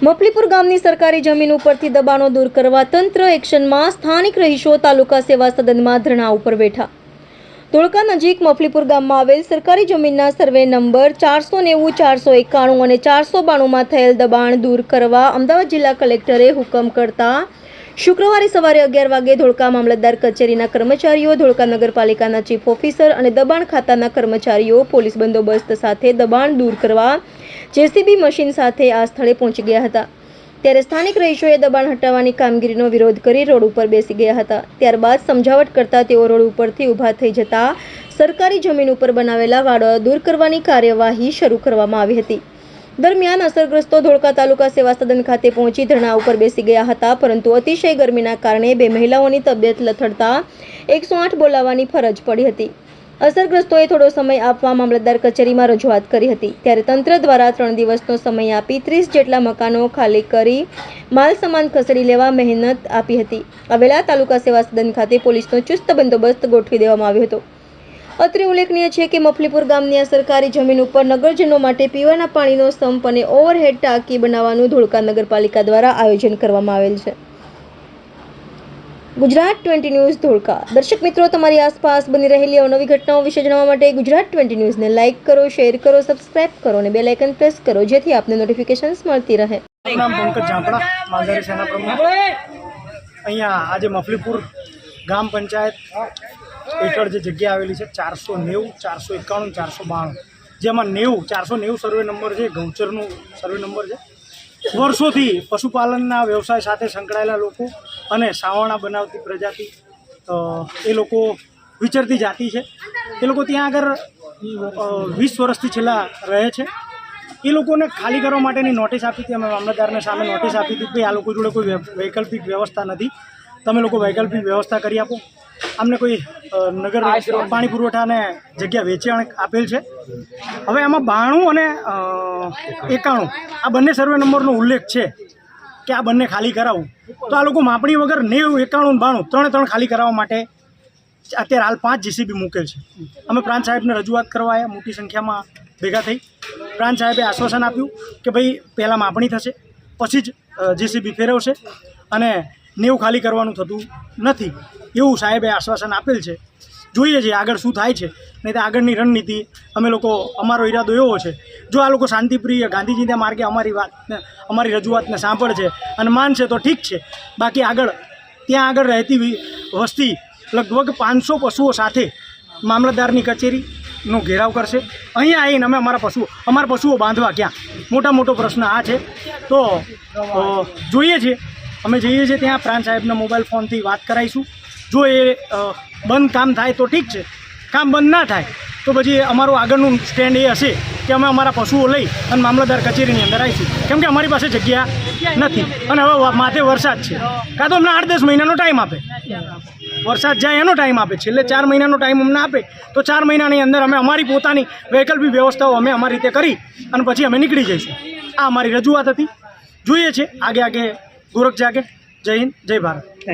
મફલીપુર ગામની સરકારી જમીન ઉપરથી દબાણો દૂર કરવા તંત્ર એક્શનમાં, સ્થાનિક રહીશો તાલુકા સેવા સદનમાં ધરણા ઉપર બેઠા। ધોળકા નજીક મફલીપુર ગામમાં આવેલ સરકારી જમીનના સર્વે નંબર 490, 491 અને 492માં થયેલ દબાણ દૂર કરવા અમદાવાદ જિલ્લા કલેક્ટરે હુકમ કરતા શુક્રવારે સવારે 11 વાગે ધોળકા મામલતદાર કચેરીના કર્મચારીઓ, ધોળકા નગરપાલિકાના ચીફ ઓફિસર અને દબાણ ખાતાના કર્મચારીઓ પોલીસ બંદોબસ્ત સાથે દબાણ દૂર કરવા જેસીબી મશીન સાથે આ સ્થળે પહોંચી ગયા હતા। ત્યારે સ્થાનિક રહીશોએ દબાણ હટાવવાની કામગીરીનો વિરોધ કરી રોડ ઉપર બેસી ગયા હતા। ત્યારબાદ સમજાવટ કરતા તેઓ રોડ ઉપરથી ઊભા થઈ જતા સરકારી જમીન ઉપર બનાવેલા વાડો દૂર કરવાની કાર્યવાહી શરૂ કરવામાં આવી હતી। દરમિયાન અસરગ્રસ્તો ધોળકા તાલુકા સેવા સદન ખાતે પહોંચી ધરણા ઉપર બેસી ગયા હતા, પરંતુ અતિશય ગરમીના કારણે બે મહિલાઓની તબિયત લથડતા 108 બોલાવવાની ફરજ પડી હતી। અસરગ્રસ્તોએ થોડો સમય આપવા મામલતદાર કચેરીમાં રજૂઆત કરી હતી। ત્યારે તંત્ર દ્વારા 3 દિવસનો સમય આપી 30 જેટલા મકાનો ખાલી કરી માલ સામાન ખસેડી લેવા મહેનત આપી હતી। આવેલા તાલુકા સેવા સદન ખાતે પોલીસનો ચુસ્ત બંદોબસ્ત ગોઠવી દેવામાં આવ્યો હતો। અત્રે ઉલ્લેખનીય છે કે મફલીપુર ગામની આ સરકારી જમીન ઉપર નગરજનો માટે પીવાના પાણીનો સંપ અને ઓવરહેડ ટાંકી બનાવવાનું ધોળકા નગરપાલિકા દ્વારા આયોજન કરવામાં આવેલ છે। ગુજરાત 20 ન્યૂઝ ધોળકા। દર્શક મિત્રો, તમારી આસપાસ બની રહેલી અવનવી ઘટનાઓ વિશે જાણવા માટે ગુજરાત 20 ન્યૂઝને લાઇક કરો, શેર કરો, સબસ્ક્રાઇબ કરો અને બેલ આઇકન પ્રેસ કરો, જેથી આપને નોટિફિકેશન્સ મળતી રહે। નામ પંકજ ઝાંપડા, માલધારી સેના પ્રમુખ। અહીંયા આજે મફલીપુર ગામ પંચાયત હેઠળ જે જગ્યા આવેલી છે 490, 491, 492, જેમાં 490 સર્વે નંબર છે, ગૌચરનું સર્વે નંબર છે। વર્ષોથી પશુપાલનના વ્યવસાય સાથે સંકળાયેલા લોકો અને સાવરણા બનાવતી પ્રજાતિ એ લોકો વિચરતી જાતિ છે। એ લોકો ત્યાં આગળ 20 વર્ષથી છેલ્લા રહે છે। એ લોકોને ખાલી કરવા માટેની નોટિસ આપી હતી। અમે મામલતદારને સામે નોટિસ આપી હતી કે આ લોકો જોડે કોઈ વૈકલ્પિક વ્યવસ્થા નથી, તમે લોકો વૈકલ્પિક વ્યવસ્થા કરી આપો। અમને કોઈ નગર પાણી પુરવઠાને જગ્યા વેચાણ આપેલ છે। હવે આમાં 92 અને 91 આ બંને સર્વે નંબરનો ઉલ્લેખ છે કે આ બંને ખાલી કરાવવું, તો આ લોકો માપણી વગર 90, 91, 92 ત્રણ ખાલી કરાવવા માટે અત્યારે હાલ 5 જેસીબી મૂકેલ છે। અમે પ્રાંત સાહેબને રજૂઆત કરવા આવ્યા, મોટી સંખ્યામાં ભેગા થઈ। પ્રાંત સાહેબે આશ્વાસન આપ્યું કે ભાઈ પહેલાં માપણી થશે, પછી જ જેસીબી ફેરવશે અને 90 ખાલી કરવાનું થતું નથી, એવું સાહેબે આશ્વાસન આપેલ છે। જોઈએ છીએ આગળ શું થાય છે, નહીં તો આગળની રણનીતિ અમે લોકો, અમારો ઈરાદો એવો છે, જો આ લોકો શાંતિપ્રિય ગાંધીજીના માર્ગે અમારી રજૂઆતને સાંભળશે અને માનશે તો ઠીક છે, બાકી ત્યાં આગળ રહેતી વસ્તી લગભગ 500 પશુઓ સાથે મામલતદારની કચેરીનો ઘેરાવ કરશે। અહીંયા આવીને અમે અમારા પશુઓ બાંધવા ક્યાં? મોટો પ્રશ્ન આ છે। તો જોઈએ છીએ, અમે જઈએ છીએ ત્યાં પ્રાંત સાહેબના મોબાઈલ ફોનથી વાત કરાવીશું। જો એ બંધ કામ થાય તો ઠીક છે, કામ બંધ ના થાય તો પછી અમારું આગળનું સ્ટેન્ડ એ હશે કે અમે અમારા પશુઓ લઈ અને મામલતદાર કચેરીની અંદર આવીશું, કેમ કે અમારી પાસે જગ્યા નથી અને હવે માથે વરસાદ છે। કાં તો અમને 8-10 મહિનાનો ટાઈમ આપે, વરસાદ જાય એનો ટાઈમ આપે, છેલ્લે 4 મહિનાનો ટાઈમ અમને આપે તો 4 મહિનાની અંદર અમે અમારી પોતાની વૈકલ્પિક વ્યવસ્થાઓ અમે અમારી રીતે કરી અને પછી અમે નીકળી જઈશું। આ અમારી રજૂઆત હતી। જોઈએ છે આગે ગોરખ જાગે। જય હિન્દ, જય ભારત।